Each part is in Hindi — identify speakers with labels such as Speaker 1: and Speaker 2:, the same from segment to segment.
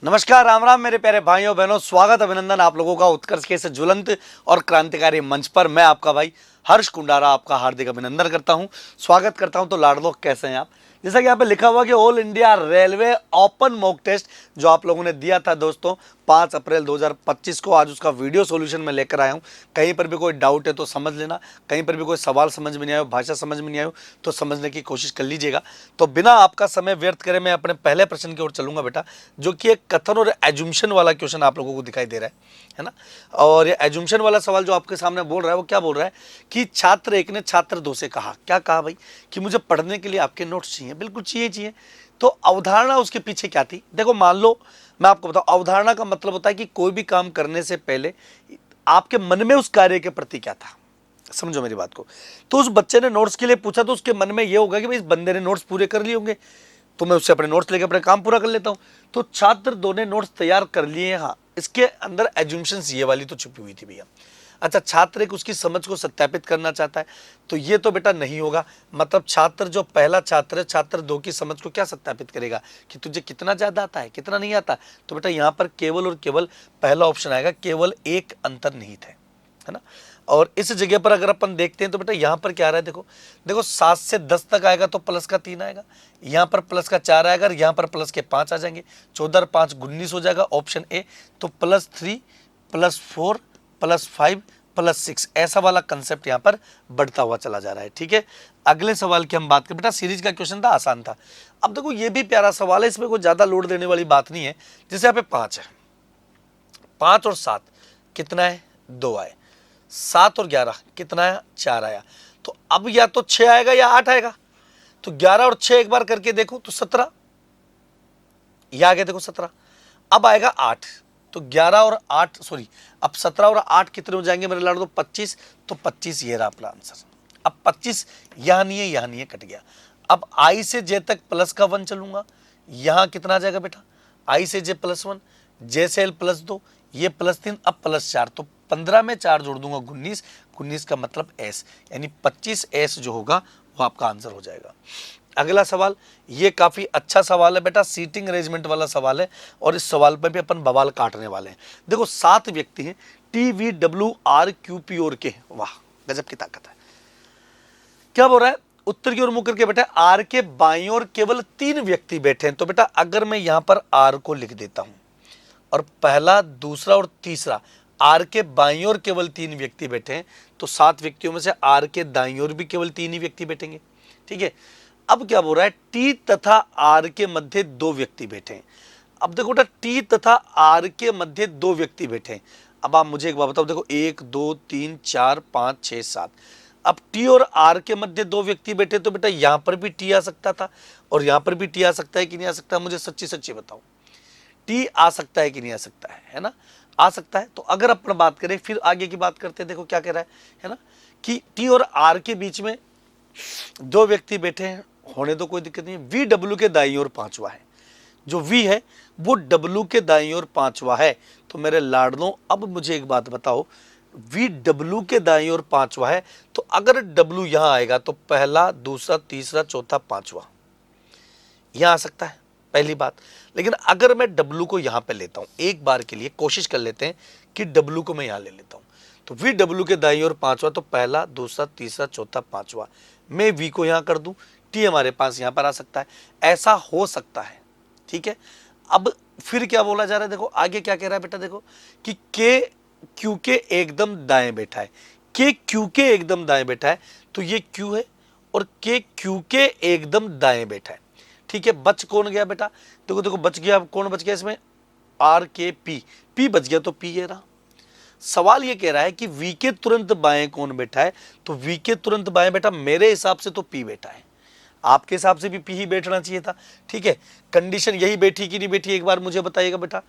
Speaker 1: नमस्कार, राम राम मेरे प्यारे भाइयों बहनों, स्वागत अभिनंदन आप लोगों का उत्कर्ष के इस ज्वलंत और क्रांतिकारी मंच पर। मैं आपका भाई हर्ष कुंडारा आपका हार्दिक अभिनंदन करता हूं, स्वागत करता हूं। तो लाडलो, कैसे हैं आप? जैसा कि यहाँ पे लिखा हुआ कि all India railway open mock test जो आप लोगों ने दिया था दोस्तों 5 अप्रैल 2025 को, आज उसका वीडियो सॉल्यूशन में लेकर आया हूँ। कहीं पर भी कोई डाउट है तो समझ लेना, कहीं पर भी कोई सवाल समझ में नहीं आया, भाषा समझ में नहीं आयो तो समझने की कोशिश कर लीजिएगा। तो बिना आपका समय व्यर्थ करे मैं अपने पहले प्रश्न की ओर चलूंगा बेटा, जो कि एक कथन और एजुम्पशन वाला क्वेश्चन आप लोगों को दिखाई दे रहा है ना। और ये एजुम्पशन वाला सवाल जो आपके सामने बोल रहा है वो क्या बोल रहा है कि छात्र एक ने छात्र दो से कहा, क्या कहा भाई, कि मुझे पढ़ने के लिए आपके नोट्स चाहिए। बिल्कुल चाहिए। तो अवधारणा उसके पीछे क्या थी? देखो, मान लो मैं आपको बताऊं, अवधारणा का मतलब होता है कि कोई भी काम करने से पहले आपके मन में उस कार्य के प्रति क्या था। समझो मेरी बात को। तो उस बच्चे ने नोट्स के लिए पूछा तो उसके मन में ये होगा कि भाई इस बंदे ने नोट्स पूरे कर लिए होंगे, तो मैं उससे अपने नोट्स लेकर अपने काम पूरा कर लेता हूं। तो छात्र दो ने नोट्स तैयार कर लिए। हाँ, इसके अंदर एज्यूम्शंस ये वाली तो छुपी हुई थी भैया। अच्छा, छात्र एक उसकी समझ को सत्यापित करना चाहता है, तो ये तो बेटा नहीं होगा। मतलब छात्र जो पहला छात्र है, छात्र दो की समझ को क्या सत्यापित करेगा कि तुझे कितना ज्यादा आता है, कितना नहीं आता। तो बेटा यहाँ पर केवल और केवल पहला ऑप्शन आएगा, केवल एक अंतर्निहित है ना। और इस जगह पर अगर अपन देखते हैं तो बेटा यहाँ पर क्या आ रहा है, देखो देखो 7 से 10 तक आएगा तो प्लस का 3 आएगा, यहाँ पर प्लस का 4 आएगा, यहाँ पर प्लस के 5 आ जाएंगे। 14 और 5 19 हो जाएगा, ऑप्शन ए। तो +3 +4 +5 +6 ऐसा वाला कंसेप्ट यहाँ पर बढ़ता हुआ चला जा रहा है। ठीक है, अगले सवाल की हम बात करें। बेटा सीरीज का क्वेश्चन था, आसान था। अब देखो ये भी प्यारा सवाल है, इसमें कोई ज्यादा लोड देने वाली बात नहीं है। जैसे यहाँ पे 5 है, 5 और 7 कितना है, 2 आए। 7 और 11 कितना है, 4 आया। तो अब या तो 6 आएगा या 8 आएगा। तो 11 और 6 एक बार करके देखो तो 17, यह आ गया देखो 17। अब आएगा 8, तो 11 और 8 सॉरी, अब 17 और 8 कितने हो जाएंगे मेरे लाडो? 25। तो 25 ये रहा अपना आंसर। अब 25 यहां नहीं है, यहां नहीं है, कट गया। अब आई से जे तक प्लस का 1 चलूंगा, यहां कितना आ जाएगा बेटा, आई से जे +1, जे से एल +2, ये +3, अब +4। तो 15 में 4 जोड़ दूंगा 19, 19 का मतलब एस, यानी 25S जो होगा वो आपका आंसर हो जाएगा। अगला सवाल, ये काफी अच्छा सवाल है बेटा, सीटिंग अरेंजमेंट वाला सवाल है, और इस सवाल पर भी अपन बवाल काटने वाले हैं। देखो 7 व्यक्ति हैं, TVWRQP और के, वाह गजब की ताकत है। क्या बोल रहा है, उत्तर की ओर मुकर के बेटा आर के बाईं ओर केवल 3 व्यक्ति बैठे हैं। तो बेटा अगर मैं यहां पर आर को लिख देता हूं और पहला, दूसरा और तीसरा, आर के बाईं ओर केवल 3 व्यक्ति बैठे हैं, तो 7 व्यक्तियों में से आर के दाईं ओर भी केवल 3 ही व्यक्ति बैठेंगे। ठीक है, अब क्या बोल रहा है, टी तथा आर के मध्य 2 व्यक्ति बैठे हैं। अब देखो बेटा, टी तथा आर के मध्य 2 व्यक्ति बैठे हैं। अब आप मुझे एक बात बताओ, देखो 1 2 3 4 5 6 7। अब टी और आर के मध्य 2 व्यक्ति बैठे, तो बेटा यहां पर भी टी आ सकता था और यहां पर भी टी आ सकता है कि नहीं आ सकता? मुझे सच्ची सच्ची बताओ, टी आ सकता है कि नहीं आ सकता है ना? आ सकता है। तो अगर अपन बात करें, फिर आगे की बात करते हैं। देखो क्या कह रहा है ना, कि टी और आर के बीच में 2 व्यक्ति बैठे हैं, होने तो कोई दिक्कत नहीं है। वी डब्ल्यू के दाईं ओर 5वां है, जो वी है वो डब्ल्यू के दाईं ओर 5वां है। तो मेरे लाडलों, अब मुझे एक बात बताओ, वी डब्ल्यू के दाईं ओर 5वां है, तो अगर डब्ल्यू यहां आएगा तो पहला, दूसरा, तीसरा, चौथा, 5वां यहां आ सकता है, पहली बात। लेकिन अगर मैं डब्ल्यू को यहां पे लेता हूं, एक बार के लिए कोशिश कर लेते हैं कि डब्ल्यू को मैं यहां ले लेता हूं, तो वी डब्ल्यू के दाईं ओर 5वां, तो पहला, दूसरा, तीसरा, चौथा, 5वां। मैं वी को यहां कर दूं, टी हमारे पास यहां पर आ सकता है, ऐसा हो सकता है। ठीक है, अब फिर क्या बोला जा रहा है, देखो आगे क्या कह रहा है बेटा, देखो कि के क्यू के एकदम दाएं बैठा है, के क्यू के एकदम दाएं बैठा है, तो ये क्यू है और के क्यू के एकदम दाएं बैठा है। ठीक है, बच कौन गया बेटा, देखो देखो बच गया, कौन बच गया इसमें, आर के पी, पी बच गया, तो पी ये रहा। सवाल ये कह रहा है कि वी के तुरंत बाएं कौन बैठा है, तो वी के तुरंत बाएं बेटा मेरे हिसाब से तो पी बैठा है, आपके हिसाब से भी पी ही बैठना चाहिए था। ठीक है, कंडीशन यही बैठी कि नहीं बैठी, एक बार मुझे बताइएगा बेटा,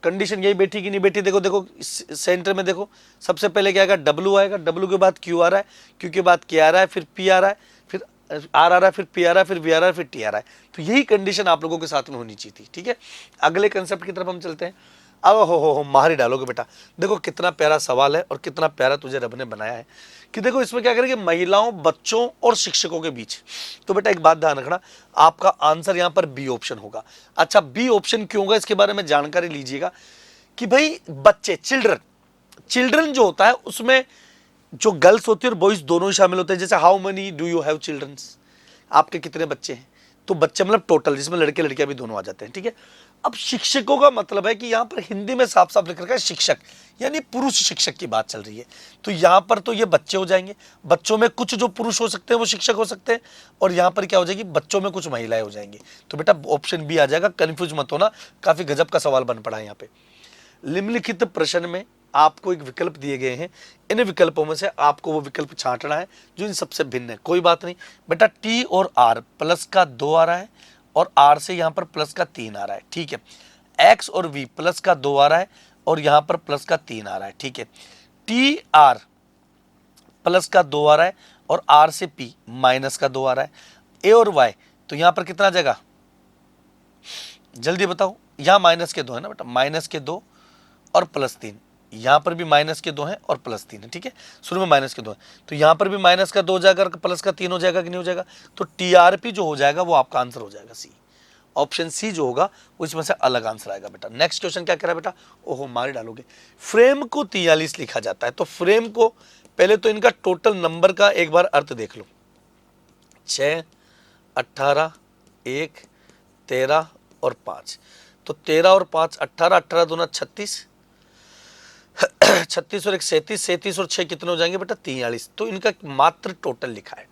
Speaker 1: कंडीशन यही बैठी कि नहीं बैठी? देखो देखो सेंटर में देखो, सबसे पहले क्या आएगा, डब्ल्यू आएगा, डब्ल्यू के बाद क्यू आ रहा है, क्यू के बाद के आ रहा है, फिर पी आ रहा है, फिर आर आ रहा है, फिर पी आ रहा है, फिर वी आ रहा है, फिर टी आ रहा है। तो यही कंडीशन आप लोगों के साथ में होनी चाहिए थी। ठीक है, अगले कंसेप्ट की तरफ हम चलते हैं। अब हो मार ही डालोगे बेटा। देखो कितना प्यारा सवाल है और कितना प्यारा तुझे रब ने बनाया है कि देखो इसमें क्या करेंगे, महिलाओं, बच्चों और शिक्षकों के बीच। तो बेटा एक बात ध्यान रखना, आपका आंसर यहां पर बी ऑप्शन होगा। अच्छा, बी ऑप्शन क्यों होगा इसके बारे में जानकारी लीजिएगा कि भाई बच्चे, चिल्ड्रन जो होता है उसमें जो गर्ल्स होती है और बॉयज दोनों ही शामिल होते हैं। जैसे how many do you have childrens, आपके कितने बच्चे हैं, तो बच्चे मतलब टोटल, जिसमें लड़के लड़कियां भी दोनों आ जाते हैं, ठीक है। अब शिक्षकों का मतलब है कि यहां पर हिंदी में साफ साफ लिख रखा है शिक्षक, यानी पुरुष शिक्षक की बात चल रही है। तो यहां पर तो ये बच्चे हो जाएंगे, बच्चों में कुछ जो पुरुष हो सकते हैं वो शिक्षक हो सकते हैं, और यहां पर क्या हो जाएगी, बच्चों में कुछ महिलाएं हो जाएंगी। तो बेटा ऑप्शन बी आ जाएगा, कंफ्यूज मत होना, काफी गजब का सवाल बन पड़ा है यहाँ पे। निम्नलिखित प्रश्न में आपको एक विकल्प दिए गए हैं, इन विकल्पों में से आपको वो विकल्प छांटना है जो इन सबसे भिन्न है। कोई बात नहीं बेटा, टी और आर प्लस का 2 आ रहा है और आर से यहां पर प्लस का 3 आ रहा है, ठीक है। एक्स और वी प्लस का 2 आ रहा है और यहां पर प्लस का 3 आ रहा है, ठीक है। टी आर प्लस का 2 आ रहा है और आर से पी माइनस का 2 आ रहा है। ए और वाई तो यहां पर कितना आ जाएगा, जल्दी बताओ। यहां माइनस के 2 है ना बेटा, माइनस के 2 और प्लस 3, यहां पर भी माइनस के 2 हैं और प्लस 3 है, ठीक है। शुरू में माइनस के 2 है तो यहां पर भी माइनस का 2 हो जाएगा, प्लस का 3 हो जाएगा कि नहीं हो जाएगा। तो टीआरपी जो हो जाएगा वो आपका आंसर हो जाएगा सी, ऑप्शन सी जो होगा वो इसमें से अलग आंसर आएगा बेटा। नेक्स्ट क्वेश्चन क्या कह रहा है बेटा, ओहो मार डालोगे। फ्रेम को 43 लिखा जाता है, तो फ्रेम को पहले तो इनका टोटल नंबर का एक बार अर्थ देख लो, 6, 18, 1, 13 और 5। तो 13 और 5 18, 18 दूना 36, 36 और 1 37, 37 और 6 कितने हो जाएंगे बेटा 43। तो इनका मात्र टोटल लिखा है।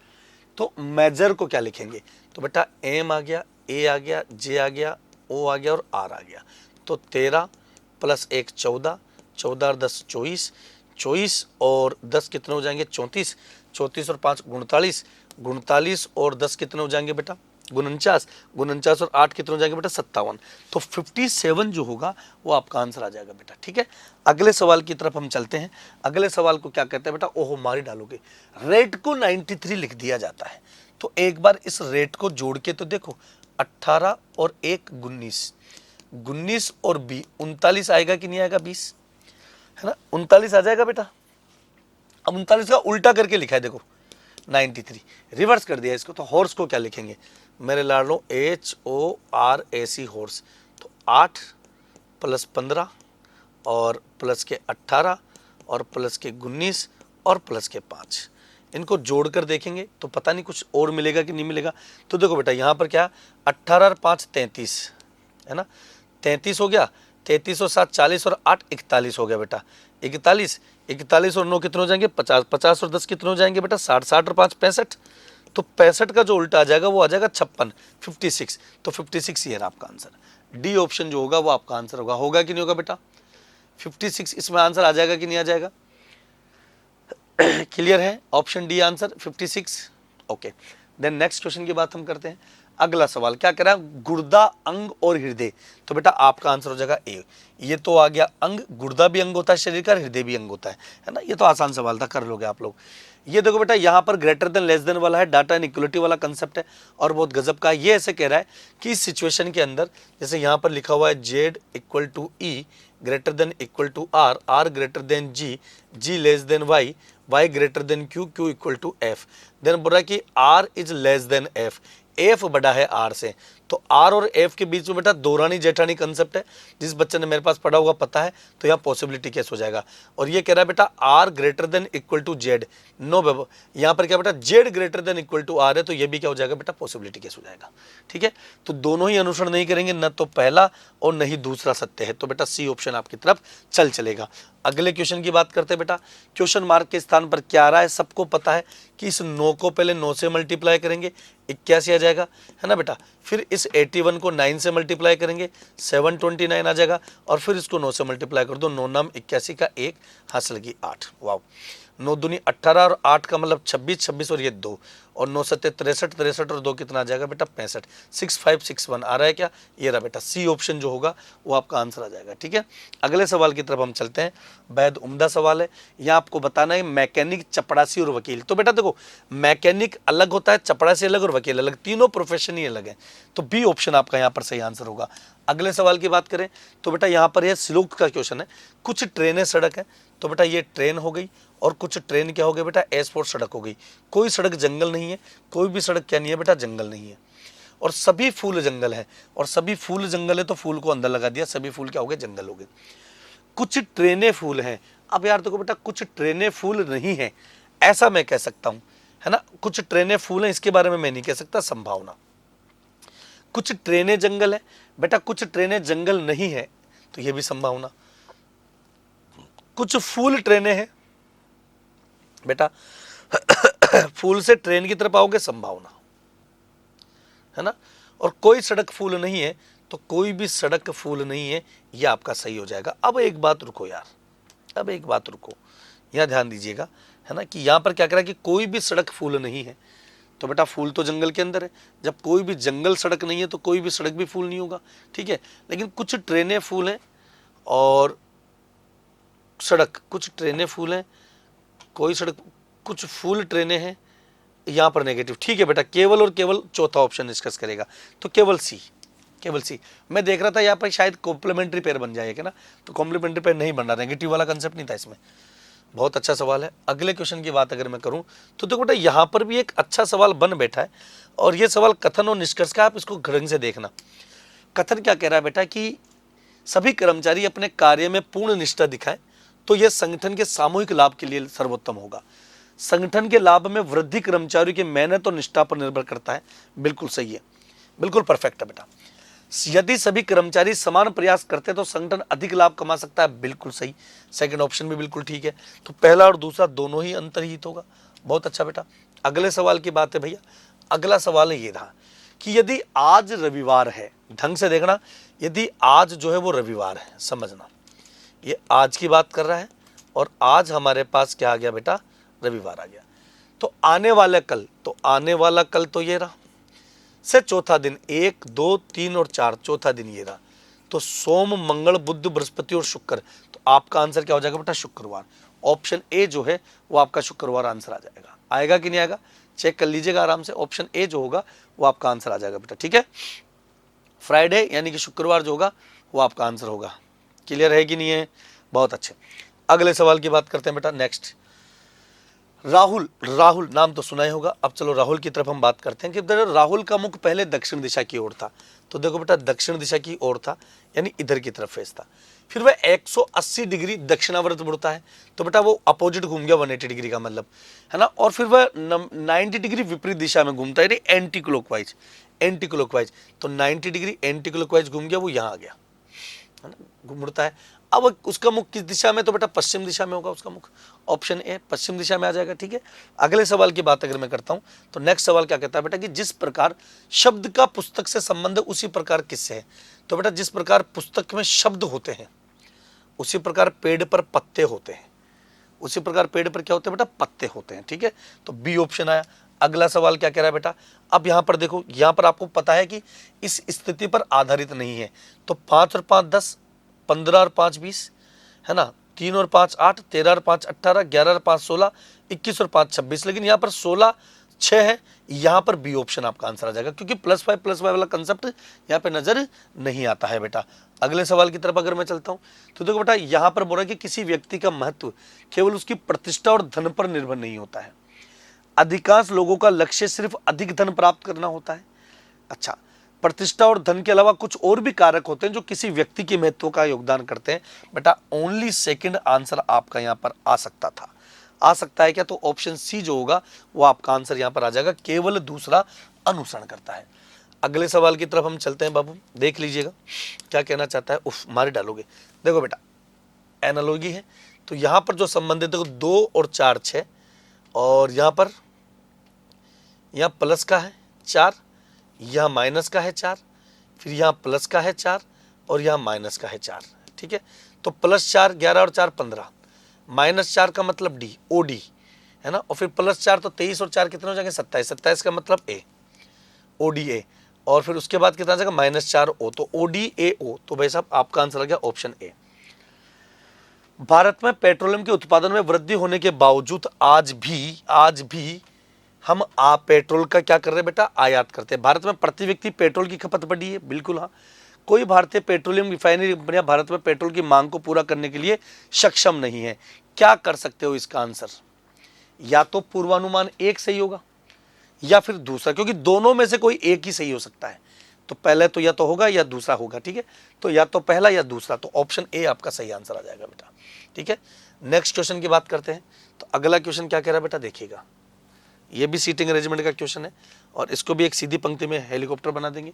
Speaker 1: तो मेजर को क्या लिखेंगे, तो बेटा एम आ गया, ए आ गया, जे आ गया, ओ आ गया और आर आ गया। तो 13 प्लस 1 14, 14 और 10 24, 24 और 10 कितने हो जाएंगे 34, 34 और 5 49, 49 और 10 कितने हो जाएंगे बेटा 49, 49 और 8 कितने हो जाएंगे बेटा 57। तो 57 जो होगा वो आपका आंसर आ जाएगा बेटा, ठीक है। अगले सवाल की तरफ हम चलते हैं। अगले सवाल को क्या कहते हैं बेटा, ओहो मारी डालोगे। रेट को 93 लिख दिया जाता है, तो एक बार इस रेट को जोड़ के तो देखो, 18 और 1 19, 19 और 39 आएगा कि नहीं आएगा 20, है ना, 39 आ जाएगा बेटा। अब 39 का उल्टा करके लिखा है देखो 93, रिवर्स कर दिया इसको। तो हॉर्स को क्या लिखेंगे मेरे लाडलो, HORAC हॉर्स। तो 8 प्लस 15 और प्लस के 18 और प्लस के 19 और प्लस के 5, इनको जोड़कर देखेंगे तो पता नहीं कुछ और मिलेगा कि नहीं मिलेगा। तो देखो बेटा यहाँ पर क्या, 18 और 5 33 है ना, 33 हो गया, 33 और 7 40 और 8 41 हो गया बेटा, 41, 41 और 9 कितने हो जाएंगे 50, 50 और 10 कितने हो जाएंगे बेटा 60, 60 और 5 65। तो 65 का जो उल्टा आ जाएगा वो आ जाएगा 56, 56। तो 56 ये है आपका आंसर। डी ऑप्शन जो होगा वो आपका आंसर होगा कि नहीं होगा बेटा, 56 इसमें आंसर आ जाएगा कि नहीं आ जाएगा, क्लियर है, option D answer 56। Okay, then next question की बात हम करते हैं। अगला सवाल क्या कह रहा है, गुर्दा, अंग और हृदय। तो बेटा आपका आंसर हो जाएगा ए। ये तो आ गया अंग, गुर्दा भी अंग होता है शरीर का, हृदय भी अंग होता है ना। ये तो आसान सवाल था, कर लोगे आप लोग। ये देखो बेटा यहाँ पर ग्रेटर देन लेस देन वाला है, डाटा एंड इक्वलिटी वाला कंसेप्ट है और बहुत गजब का है। ये ऐसे कह रहा है कि इस सिचुएशन के अंदर जैसे यहाँ पर लिखा हुआ है Z equal to E greater than equal to R, R greater than G, G less than Y, Y greater than Q, Q equal to F. Then बोल रहा है कि R is less than F, F बड़ा है आर से। तो आर और एफ के बीच में बेटा दौरानी जेठानी कंसेप्ट है, जिस बच्चे ने मेरे पास पढ़ा होगा पता है, तो यहाँ पॉसिबिलिटी केस हो जाएगा। और ये कह रहा है बेटा R greater than equal to Z, no बेबो यहाँ पर क्या बेटा Z greater than equal to R है, तो ये भी क्या हो जाएगा बेटा पॉसिबिलिटी केस हो जाएगा, ठीक है। तो दोनों ही अनुसरण नहीं करेंगे, न तो पहला और न ही दूसरा सत्य है, तो बेटा सी ऑप्शन आपकी तरफ चलेगा। अगले क्वेश्चन की बात करते हैं बेटा। क्वेश्चन मार्क के स्थान पर क्या आ रहा है, सबको पता है कि इस 9 को पहले 9 से मल्टीप्लाई करेंगे 81 आ जाएगा, है ना बेटा। फिर इस 81 को 9 से मल्टीप्लाई करेंगे 729 आ जाएगा, और फिर इसको 9 से मल्टीप्लाई कर दो, 9 नाम 81 का 1 हासिल की 8। वाह, 9 दूनी 18 और 8 का मतलब 26, 26 और ये 2 और 9 सत्ते 63, 63 और 2 कितना आ जाएगा बेटा 65, 6561 आ रहा है क्या, ये रहा बेटा सी ऑप्शन जो होगा वो आपका आंसर आ जाएगा। ठीक है, अगले सवाल की तरफ हम चलते हैं। बेहद उम्दा सवाल है, यहाँ आपको बताना है मैकेनिक, चपड़ासी और वकील। तो बेटा देखो मैकेनिक अलग होता है, चपड़ासी अलग और वकील अलग, तीनों प्रोफेशन ही अलग है, तो बी ऑप्शन आपका यहाँ पर सही आंसर होगा। अगले सवाल की बात करें तो बेटा यहाँ पर यह स्लोक का क्वेश्चन है, कुछ ट्रेनें सड़क है, तो बेटा ये ट्रेन हो गई और कुछ ट्रेन क्या हो गई बेटा एयरपोर्ट सड़क हो गई। कोई सड़क जंगल नहीं है, कोई भी सड़क क्या नहीं है बेटा जंगल नहीं है, और सभी फूल जंगल है, और सभी फूल जंगल है तो फूल को अंदर लगा दिया, सभी फूल क्या हो गए जंगल हो गए। कुछ ट्रेनें फूल हैं, अब यार देखो बेटा कुछ ट्रेनें फूल नहीं है ऐसा मैं कह सकता हूं, है ना, कुछ ट्रेनें फूल हैं इसके बारे में मैं नहीं कह सकता, संभावना। कुछ ट्रेनें जंगल है बेटा, कुछ ट्रेनें जंगल नहीं है तो ये भी संभावना। कुछ फूल ट्रेनें हैं बेटा फूल से ट्रेन की तरफ आओगे, संभावना है ना, और कोई सड़क फूल नहीं है तो कोई भी सड़क फूल नहीं है, यह आपका सही हो जाएगा। अब एक बात रुको यार, अब एक बात रुको, यहां ध्यान दीजिएगा, है ना, कि यहां पर क्या कह रहा है कि कोई भी सड़क फूल नहीं है, तो बेटा फूल तो जंगल के अंदर है, जब कोई भी जंगल सड़क नहीं है तो कोई भी सड़क भी फूल नहीं होगा। ठीक है, लेकिन कुछ ट्रेनें फूल हैं और सड़क, कुछ ट्रेनें फूल हैं, कोई सड़क, कुछ फूल ट्रेनें हैं, यहां पर नेगेटिव। ठीक है बेटा, केवल और केवल चौथा ऑप्शन डिस्कस करेगा, तो केवल सी, केवल सी। मैं देख रहा था यहाँ पर शायद कॉम्प्लीमेंट्री पेयर बन जाएगा ना, तो कॉम्प्लीमेंट्री पेयर नहीं बन रहा, नेगेटिव वाला कंसेप्ट नहीं था इसमें। बहुत अच्छा सवाल है। अगले क्वेश्चन की बात अगर मैं करूं तो देखो बेटा यहाँ पर भी एक अच्छा सवाल बन बैठा है, और ये सवाल कथन और निष्कर्ष का, आप इसको ढंग से देखना। कथन क्या कह रहा है बेटा कि सभी कर्मचारी अपने कार्य में पूर्ण निष्ठा दिखाएं तो यह संगठन के सामूहिक लाभ के लिए सर्वोत्तम होगा। संगठन के लाभ में वृद्धि कर्मचारियों की मेहनत और निष्ठा पर निर्भर करता है। बिल्कुल सही है, बिल्कुल परफेक्ट है बेटा। यदि सभी कर्मचारी समान प्रयास करते हैं तो संगठन अधिक लाभ कमा सकता है। बिल्कुल सही, सेकंड ऑप्शन भी बिल्कुल ठीक है। तो पहला और दूसरा दोनों ही अंतर्हित होगा। बहुत अच्छा बेटा। अगले सवाल की बात है भैया, अगला सवाल ये रहा कि यदि आज रविवार है, ढंग से देखना, यदि आज जो है वो रविवार है, समझना ये आज की बात कर रहा है, और आज हमारे पास क्या आ गया बेटा, रविवार आ गया। तो आने वाला कल, तो आने वाला कल तो ये रहा से चौथा दिन, 1, 2, 3 और 4, चौथा दिन ये रहा। तो सोम, मंगल, बुध, बृहस्पति और शुक्र, तो आपका आंसर क्या हो जाएगा बेटा, शुक्रवार। ऑप्शन ए जो है वो आपका शुक्रवार आंसर आ जाएगा। आएगा कि नहीं आएगा, चेक कर लीजिएगा आराम से। ऑप्शन ए जो होगा वो आपका आंसर आ जाएगा बेटा। ठीक है, फ्राइडे यानी कि शुक्रवार जो होगा वो आपका आंसर होगा। क्लियर है कि नहीं है, बहुत अच्छे। अगले सवाल की बात करते हैं बेटा। नेक्स्ट, राहुल, राहुल नाम तो सुना ही होगा। अब चलो राहुल की तरफ हम बात करते हैं कि राहुल का मुख पहले दक्षिण दिशा की ओर था, तो देखो बेटा दक्षिण दिशा की ओर था, यानी इधर की तरफ फेस था। फिर वह 180 डिग्री दक्षिणावर्त मुड़ता है, तो बेटा वो अपोजिट घूम गया 180 डिग्री का मतलब, है ना। और फिर वह 90 डिग्री विपरीत दिशा में घूमता है, यानी एंटी क्लॉकवाइज, एंटी क्लॉकवाइज। तो 90 डिग्री एंटी क्लॉकवाइज घूम गया, वो यहाँ आ गया, है ना, मुड़ता है। अब उसका मुख किस दिशा में, तो बेटा पश्चिम दिशा में होगा उसका मुख। ऑप्शन ए पश्चिम दिशा में आ जाएगा। ठीक है, अगले सवाल की बात अगर मैं करता हूं तो नेक्स्ट सवाल क्या कहता है बेटा कि जिस प्रकार शब्द का पुस्तक से संबंध उसी प्रकार किससे है। तो बेटा जिस प्रकार पुस्तक में शब्द होते हैं उसी प्रकार पेड़ पर पत्ते होते हैं, उसी प्रकार पेड़ पर क्या होते हैं बेटा, पत्ते होते हैं। ठीक है, तो बी ऑप्शन आया। अगला सवाल क्या कह रहा है बेटा, अब यहां पर देखो, यहां पर आपको पता है कि इस स्थिति पर आधारित नहीं है, तो 5 और 5 10, 15 और 5 20, है ना, 3 और 5 8, 13 और 5 18, 11 और 5 16, 21 और 5 26, लेकिन यहाँ पर 16 6 है, यहाँ पर बी ऑप्शन आपका आंसर आ जाएगा, क्योंकि +5 वाला कंसेप्ट यहाँ पे नजर नहीं आता है बेटा। अगले सवाल की तरफ अगर मैं चलता हूँ तो देखो बेटा यहाँ पर बोला कि किसी व्यक्ति का महत्व केवल उसकी प्रतिष्ठा और धन पर निर्भर नहीं होता है, अधिकांश लोगों का लक्ष्य सिर्फ अधिक धन प्राप्त करना होता है। अच्छा, प्रतिष्ठा और धन के अलावा कुछ और भी कारक होते हैं जो किसी व्यक्ति के महत्व का योगदान करते हैं। बेटा ओनली सेकंड आंसर आपका यहाँ पर आ सकता था, आ सकता है क्या, तो ऑप्शन सी जो होगा वो आपका आंसर यहाँ पर आ जाएगा, केवल दूसरा अनुसरण करता है। अगले सवाल की तरफ हम चलते हैं बाबू, देख लीजिएगा क्या कहना चाहता है। उफ, मारे डालोगे। देखो बेटा एनालॉजी है, तो यहाँ पर जो संबंध है देखो 2 और 4 6, और यहाँ पर यहाँ प्लस का है 4, यहाँ माइनस का है 4, फिर यहाँ प्लस का है 4 और यहाँ माइनस का है 4। ठीक है, तो +4 11 और 4 15, -4 का मतलब डी, ओडी है ना, और फिर +4 तो 23 और 4 कितने हो जाएंगे 27, 27 का मतलब ए, ODA, और फिर उसके बाद कितना आ जाएगा -4O, तो ODAO। तो भाई साहब आपका आंसर आ गया ऑप्शन ए। भारत में पेट्रोलियम के उत्पादन में वृद्धि होने के बावजूद आज भी हम पेट्रोल का क्या कर रहे हैं बेटा, आयात करते हैं। भारत में प्रति व्यक्ति पेट्रोल की खपत बढ़ी है, बिल्कुल हाँ। कोई भारतीय पेट्रोलियम रिफाइनरी कंपनियां भारत में पेट्रोल की मांग को पूरा करने के लिए सक्षम नहीं है। क्या कर सकते हो इसका आंसर, या तो पूर्वानुमान एक सही होगा या फिर दूसरा, क्योंकि दोनों में से कोई एक ही सही हो सकता है। तो पहले तो या तो होगा या दूसरा होगा, ठीक है, तो या तो पहला या दूसरा, तो ऑप्शन ए आपका सही आंसर आ जाएगा बेटा, ठीक है। नेक्स्ट क्वेश्चन की बात करते हैं। तो अगला क्वेश्चन क्या कह रहा है बेटा, देखिएगा, ये भी सीटिंग अरेंजमेंट का क्वेश्चन है और इसको भी एक सीधी पंक्ति में हेलीकॉप्टर बना देंगे।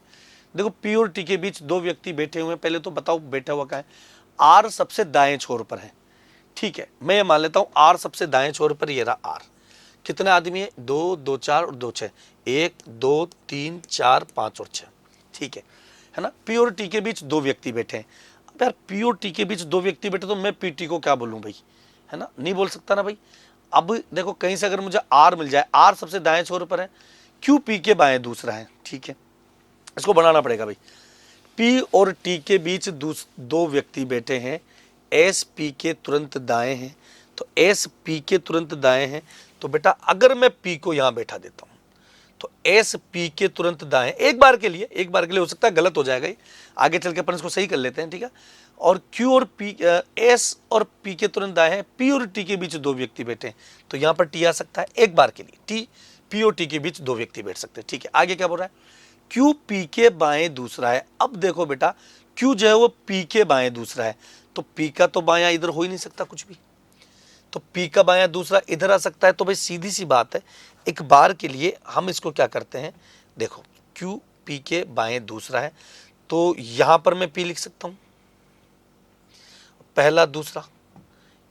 Speaker 1: देखो पी और टी के बीच दो व्यक्ति बैठे हुए हैं, पहले तो बताओ बैठा हुआ क्या है, आर सबसे दाएं छोर पर है, ठीक है, मैं ये मान लेता हूं आर सबसे दाएं छोर पर, ये रहा आर। कितने आदमी है, 2, 2, 4 और 2, 6, 1, 2, 3, 4, 5 और 6, ठीक है ना। पी और टी के बीच दो व्यक्ति बैठे हैं। अब यार पी और टी के बीच दो व्यक्ति बैठे तो मैं पी टी को क्या बोलूं भाई, है ना, नहीं बोल सकता ना भाई। अब देखो कहीं से अगर मुझे आर मिल जाए, आर सबसे दाएं छोर पर है, क्यू पी के बाएं दूसरा है, ठीक है, इसको बनाना पड़ेगा भाई। पी और टी के बीच दो व्यक्ति बैठे हैं, एस पी के तुरंत दाएं हैं, तो एस पी के तुरंत दाएं हैं, तो बेटा अगर मैं पी को यहां बैठा देता हूं तो एस पी के तुरंत दाएं, एक बार के लिए हो सकता है गलत हो जाएगा ये, आगे चल के अपन इसको सही कर लेते हैं, ठीक है। और क्यू और पी, एस और पी के तुरंत दाएं हैं, पी और टी के बीच दो व्यक्ति बैठे हैं, तो यहां पर टी आ सकता है एक बार के लिए, टी पी और टी के बीच दो व्यक्ति बैठ सकते हैं, ठीक है। आगे क्या बोल रहा है, क्यू पी के बाएं दूसरा है। अब देखो बेटा क्यू जो है वो पी के बाएं दूसरा है, तो पी का तो बायां इधर हो ही नहीं सकता कुछ भी, तो पी का बायां दूसरा इधर आ सकता है। तो भाई सीधी सी बात है, एक बार के लिए हम इसको क्या करते हैं, देखो क्यू पी के बाएं दूसरा है, तो यहां पर मैं पी लिख सकता हूं, पहला दूसरा,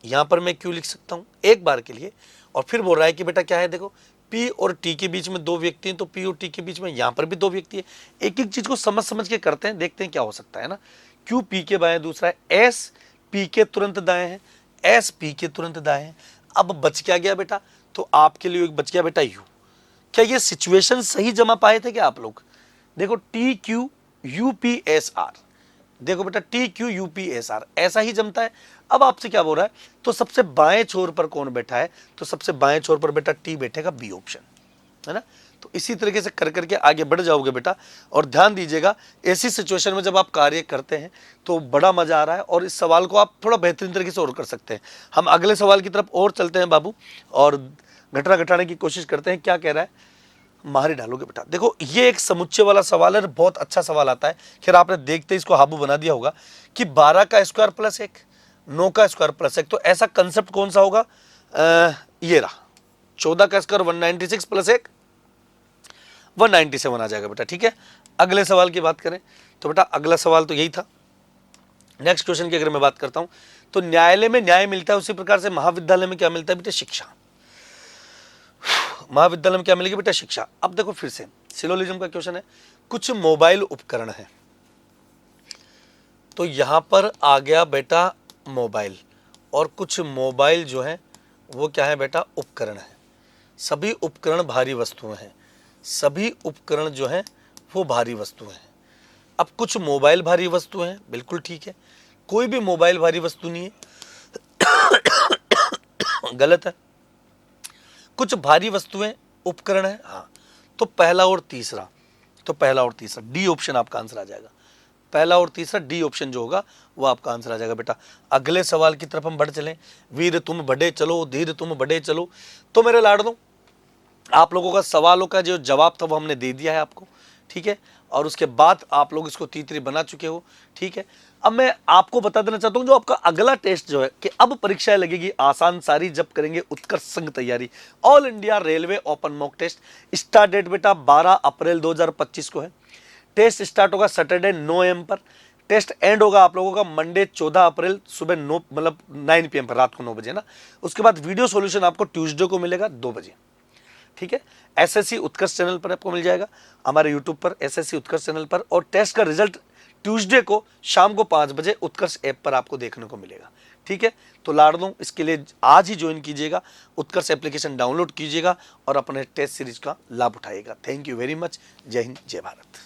Speaker 1: यहां पर मैं क्यू लिख सकता हूं एक बार के लिए। और फिर बोल रहा है कि बेटा क्या है, देखो पी और टी के बीच में दो व्यक्ति हैं, तो पी और टी के बीच में यहां पर भी दो व्यक्ति है। एक एक चीज को समझ समझ के करते हैं, देखते हैं क्या हो सकता है ना। क्यू पी के बाएं दूसरा है, एस पी के तुरंत दाएं है, एस पी के तुरंत दाएं है। अब बच क्या गया बेटा, तो आपके लिए एक बच गया बेटा यू। क्या ये सिचुएशन सही जमा पाए थे क्या आप लोग, देखो T Q U P S R, देखो बेटा T Q U P S R ऐसा ही जमता है। अब आपसे क्या बोल रहा है, तो सबसे बाएं छोर पर कौन बैठा है, तो सबसे बाएं छोर पर बेटा टी बैठेगा, बी ऑप्शन, है ना। तो इसी तरीके से कर करके आगे बढ़ जाओगे बेटा। और ध्यान दीजिएगा ऐसी सिचुएशन में जब आप कार्य करते हैं तो बड़ा मजा आ रहा है, और इस सवाल को आप थोड़ा बेहतरीन तरीके से और कर सकते हैं। हम अगले सवाल की तरफ और चलते हैं बाबू, और घटना घटाने की कोशिश करते हैं। क्या कह रहा है, मारी डालोगे बेटा। देखो ये एक समुच्चय वाला सवाल है, बहुत अच्छा सवाल आता है। खैर आपने देखते ही इसको हाबू बना दिया होगा कि 12 का स्क्वायर प्लस 1, 9 का स्क्वायर प्लस 1, तो ऐसा कंसेप्ट कौन सा होगा, ये रहा 14 का स्क्वायर 196 प्लस 1 197 आ जाएगा बेटा, ठीक है। अगले सवाल की बात करें तो बेटा अगला सवाल तो यही था। नेक्स्ट क्वेश्चन की अगर मैं बात करता हूं तो न्यायालय में न्याय मिलता है, उसी प्रकार से महाविद्यालय में क्या मिलता है बेटा, शिक्षा। महाविद्यालय में क्या मिलेगी बेटा, शिक्षा। अब देखो फिर से सिलोजिज्म का क्वेश्चन है, कुछ मोबाइल उपकरण है, तो यहां पर आ गया बेटा मोबाइल, और कुछ मोबाइल जो है वो क्या है बेटा, उपकरण है। सभी उपकरण भारी वस्तुएं हैं, सभी उपकरण जो हैं वो भारी वस्तुएं हैं। अब कुछ मोबाइल भारी वस्तु हैं, बिल्कुल ठीक है, कोई भी मोबाइल भारी वस्तु नहीं है, गलत है। कुछ भारी वस्तुएं उपकरण है, हाँ, तो पहला और तीसरा, डी ऑप्शन आपका आंसर आ जाएगा। पहला और तीसरा डी ऑप्शन जो होगा वो आपका आंसर आ जाएगा बेटा। अगले सवाल की तरफ हम बढ़ चलें। वीर तुम बढ़े चलो, धीर तुम बढ़े चलो। तो मेरे लाडलों, आप लोगों का सवालों का जो जवाब था वो हमने दे दिया है आपको, ठीक है, और उसके बाद आप लोग इसको तीतरी बना चुके हो, ठीक है। अब मैं आपको बता देना चाहता हूं जो आपका अगला टेस्ट जो है कि अब परीक्षाएं लगेगी आसान सारी जब करेंगे उत्कर्ष संघ तैयारी। All India railway open mock test, start date बेटा 12 अप्रैल 2025 को है। टेस्ट स्टार्ट होगा सैटरडे 9 AM पर, टेस्ट एंड होगा आप लोगों का मंडे 14 अप्रैल सुबह 9 PM पर, रात को 9 बजे ना। उसके बाद वीडियो सॉल्यूशन आपको ट्यूसडे को मिलेगा 2 बजे, ठीक है। एसएससी उत्कर्ष चैनल पर आपको मिल जाएगा, हमारे यूट्यूब पर एसएससी उत्कर्ष चैनल पर, और टेस्ट का रिजल्ट ट्यूसडे को शाम को 5 बजे उत्कर्ष ऐप पर आपको देखने को मिलेगा, ठीक है, तो लाडलों इसके लिए आज ही ज्वाइन कीजिएगा, उत्कर्ष एप्लीकेशन डाउनलोड कीजिएगा और अपने टेस्ट सीरीज का लाभ उठाइएगा। Thank you very much. जय हिंद, जय भारत।